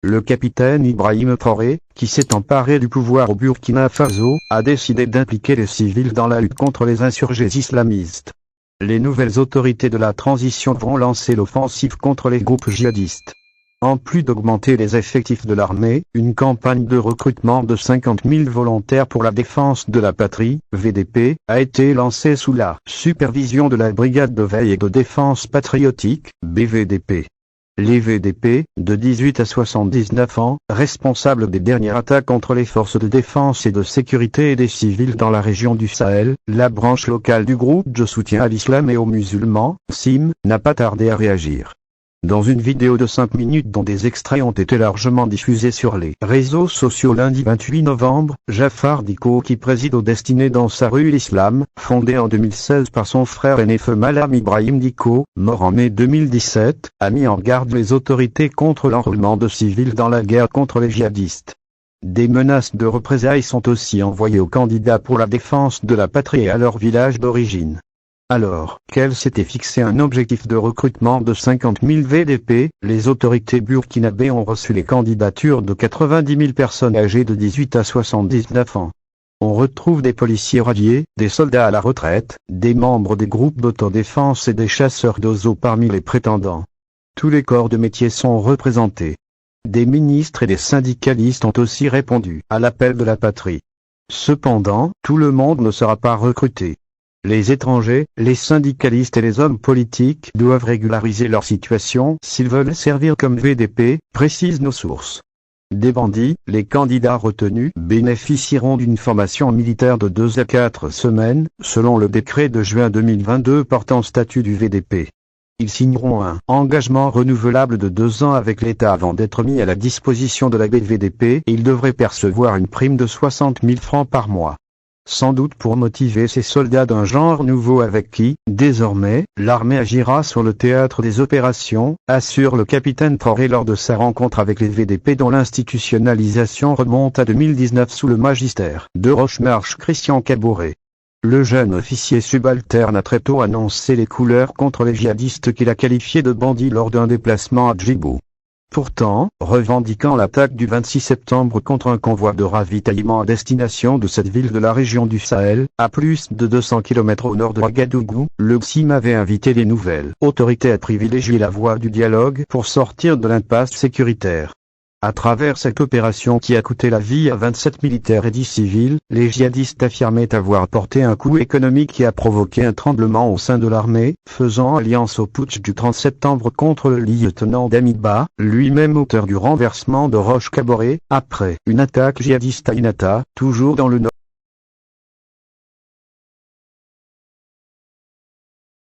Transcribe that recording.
le capitaine Ibrahim Traoré, qui s'est emparé du pouvoir au Burkina Faso, a décidé d'impliquer les civils dans la lutte contre les insurgés islamistes. Les nouvelles autorités de la transition vont lancer l'offensive contre les groupes djihadistes. En plus d'augmenter les effectifs de l'armée, une campagne de recrutement de 50 000 volontaires pour la défense de la patrie, VDP, a été lancée sous la supervision de la Brigade de veille et de défense patriotique, BVDP. Les VDP, de 18 à 79 ans, responsables des dernières attaques contre les forces de défense et de sécurité et des civils dans la région du Sahel, la branche locale du groupe de soutien à l'islam et aux musulmans, SIM, n'a pas tardé à réagir. Dans une vidéo de 5 minutes dont des extraits ont été largement diffusés sur les réseaux sociaux lundi 28 novembre, Jafar Dicko, qui préside au Destiné dans sa rue l'Islam, fondé en 2016 par son frère aîné feu Malam Ibrahim Dicko, mort en mai 2017, a mis en garde les autorités contre l'enrôlement de civils dans la guerre contre les djihadistes. Des menaces de représailles sont aussi envoyées aux candidats pour la défense de la patrie et à leur village d'origine. Alors qu'elles s'étaient fixé un objectif de recrutement de 50 000 VDP, les autorités burkinabées ont reçu les candidatures de 90 000 personnes âgées de 18 à 79 ans. On retrouve des policiers radiés, des soldats à la retraite, des membres des groupes d'autodéfense et des chasseurs d'oiseaux parmi les prétendants. Tous les corps de métier sont représentés. Des ministres et des syndicalistes ont aussi répondu à l'appel de la patrie. Cependant, tout le monde ne sera pas recruté. Les étrangers, les syndicalistes et les hommes politiques doivent régulariser leur situation s'ils veulent servir comme VDP, précisent nos sources. Des bandits, les candidats retenus bénéficieront d'une formation militaire de 2 à 4 semaines, selon le décret de juin 2022 portant statut du VDP. Ils signeront un engagement renouvelable de 2 ans avec l'État avant d'être mis à la disposition de la BVDP et ils devraient percevoir une prime de 60 000 francs par mois. Sans doute pour motiver ces soldats d'un genre nouveau avec qui, désormais, l'armée agira sur le théâtre des opérations, assure le capitaine Traoré lors de sa rencontre avec les VDP dont l'institutionnalisation remonte à 2019 sous le magistère de Rochemarche Christian Caboret. Le jeune officier subalterne a très tôt annoncé les couleurs contre les djihadistes qu'il a qualifiés de bandits lors d'un déplacement à Djibouti. Pourtant, revendiquant l'attaque du 26 septembre contre un convoi de ravitaillement à destination de cette ville de la région du Sahel, à plus de 200 km au nord de Ouagadougou, le XIM avait invité les nouvelles autorités à privilégier la voie du dialogue pour sortir de l'impasse sécuritaire. À travers cette opération qui a coûté la vie à 27 militaires et 10 civils, les djihadistes affirmaient avoir porté un coup économique qui a provoqué un tremblement au sein de l'armée, faisant alliance au putsch du 30 septembre contre le lieutenant Damiba, lui-même auteur du renversement de Roch Kaboré, après une attaque djihadiste à Inata, toujours dans le nord.